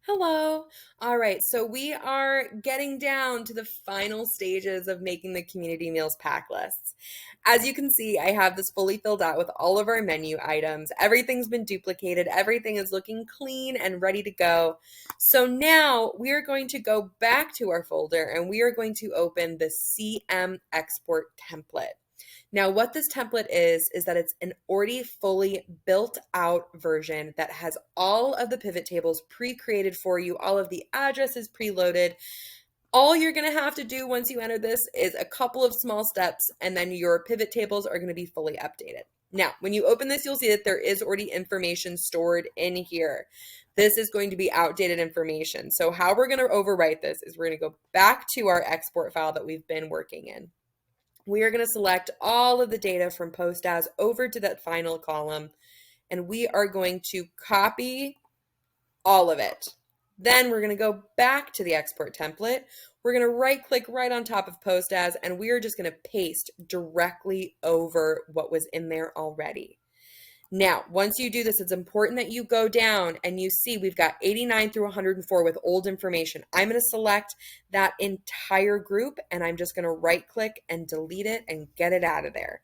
Hello. All right, so we are getting down to the final stages of making the community meals pack lists. As you can see, I have this fully filled out with all of our menu items. Everything's been duplicated, everything is looking clean and ready to go. So now we are going to go back to our folder and we are going to open the CM export template. Now, what this template is that it's an already fully built out version that has all of the pivot tables pre-created for you, all of the addresses preloaded. All you're going to have to do once you enter this is a couple of small steps, and then your pivot tables are going to be fully updated. Now, when you open this, you'll see that there is already information stored in here. This is going to be outdated information. So how we're going to overwrite this is we're going to go back to our export file that we've been working in. We are going to select all of the data from post as over to that final column, and we are going to copy all of it. Then we're going to go back to the export template. We're going to right click right on top of post as, and we are just going to paste directly over what was in there already. Now, once you do this, it's important that you go down and you see we've got 89 through 104 with old information. I'm going to select that entire group and I'm just going to right click and delete it and get it out of there.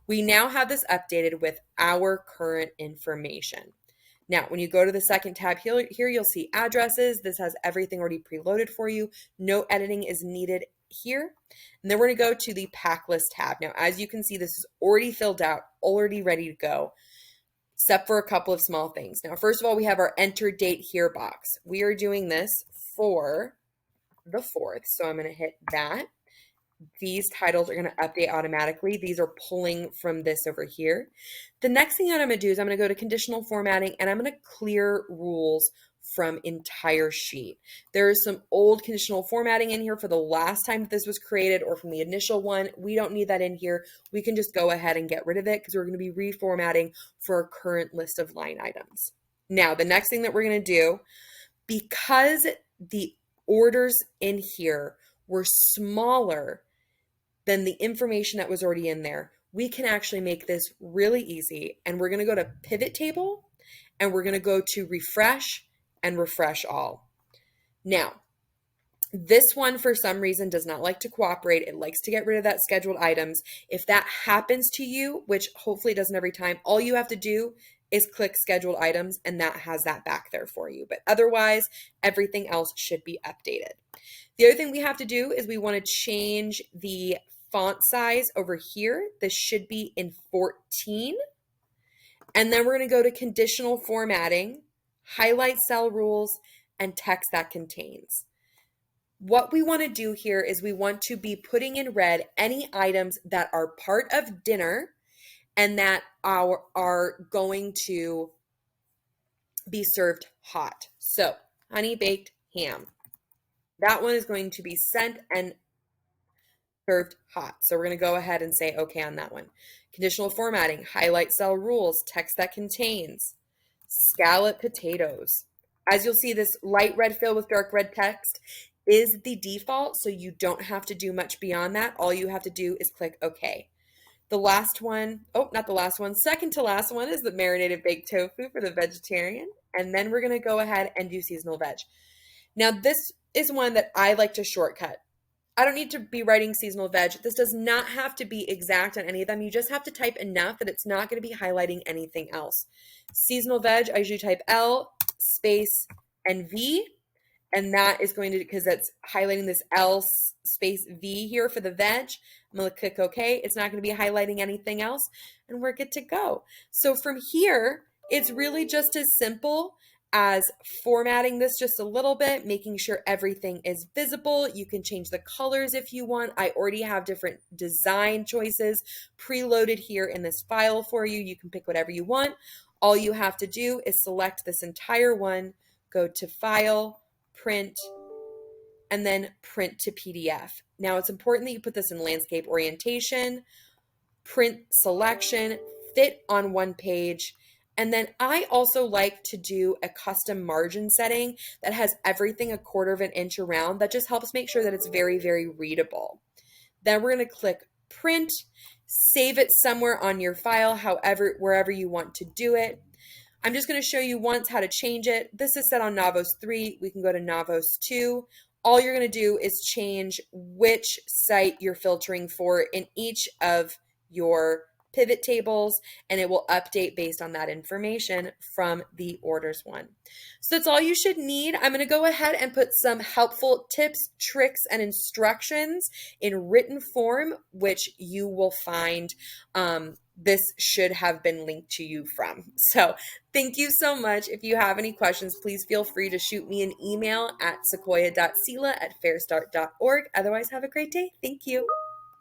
We now have this updated with our current information. Now, when you go to the second tab here you'll see addresses. This has everything already preloaded for you. No editing is needed here. And then we're going to go to the pack list tab. Now, as you can see, this is already filled out, already ready to go, except for a couple of small things. Now, first of all, we have our enter date here box. We are doing this for the 4th, so I'm going to hit that. These titles are going to update automatically. These are pulling from this over here. The next thing that I'm going to do is I'm going to go to conditional formatting and I'm going to clear rules from entire sheet. There is some old conditional formatting in here for the last time that this was created or from the initial one. We don't need that in here. We can just go ahead and get rid of it because we're going to be reformatting for our current list of line items. Now, the next thing that we're going to do, because the orders in here were smaller than the information that was already in there, we can actually make this really easy. And we're going to go to pivot table and we're going to go to refresh and refresh all. Now, this one for some reason does not like to cooperate. It likes to get rid of that scheduled items. If that happens to you, which hopefully it doesn't every time, all you have to do is click scheduled items and that has that back there for you. But otherwise, everything else should be updated. The other thing we have to do is we want to change the font size over here. This should be in 14. And then we're going to go to conditional formatting, highlight cell rules, and text that contains. What we want to do here is we want to be putting in red any items that are part of dinner and that are going to be served hot. So, honey baked ham. That one is going to be sent and served hot. So we're going to go ahead and say okay on that one. Conditional formatting, highlight cell rules, text that contains, scallop potatoes. As you'll see, this light red fill with dark red text is the default, so you don't have to do much beyond that. All you have to do is click OK. The last one, oh, not the last one, second to last one is the marinated baked tofu for the vegetarian. And then we're going to go ahead and do seasonal veg. Now, this is one that I like to shortcut. I don't need to be writing seasonal veg. This does not have to be exact on any of them. You just have to type enough that it's not going to be highlighting anything else. Seasonal veg, I usually type L space and V. And that is going to, because that's highlighting this L space V here for the veg. I'm going to click OK. It's not going to be highlighting anything else. And we're good to go. So from here, it's really just as simple as formatting this just a little bit, making sure everything is visible. You can change the colors if you want. I already have different design choices preloaded here in this file for you. You can pick whatever you want. All you have to do is select this entire one, go to File, Print, and then Print to PDF. Now it's important that you put this in landscape orientation, print selection, fit on one page. And then I also like to do a custom margin setting that has everything 1/4 of an inch around. That just helps make sure that it's very, very readable. Then we're going to click print, save it somewhere on your file, wherever you want to do it. I'm just going to show you once how to change it. This is set on Navos 3. We can go to Navos 2. All you're going to do is change which site you're filtering for in each of your pivot tables, and it will update based on that information from the orders one. So that's all you should need. I'm going to go ahead and put some helpful tips, tricks, and instructions in written form, which you will find this should have been linked to you from. So thank you so much. If you have any questions, please feel free to shoot me an email at sequoia.sela@fairstart.org. Otherwise, have a great day. Thank you.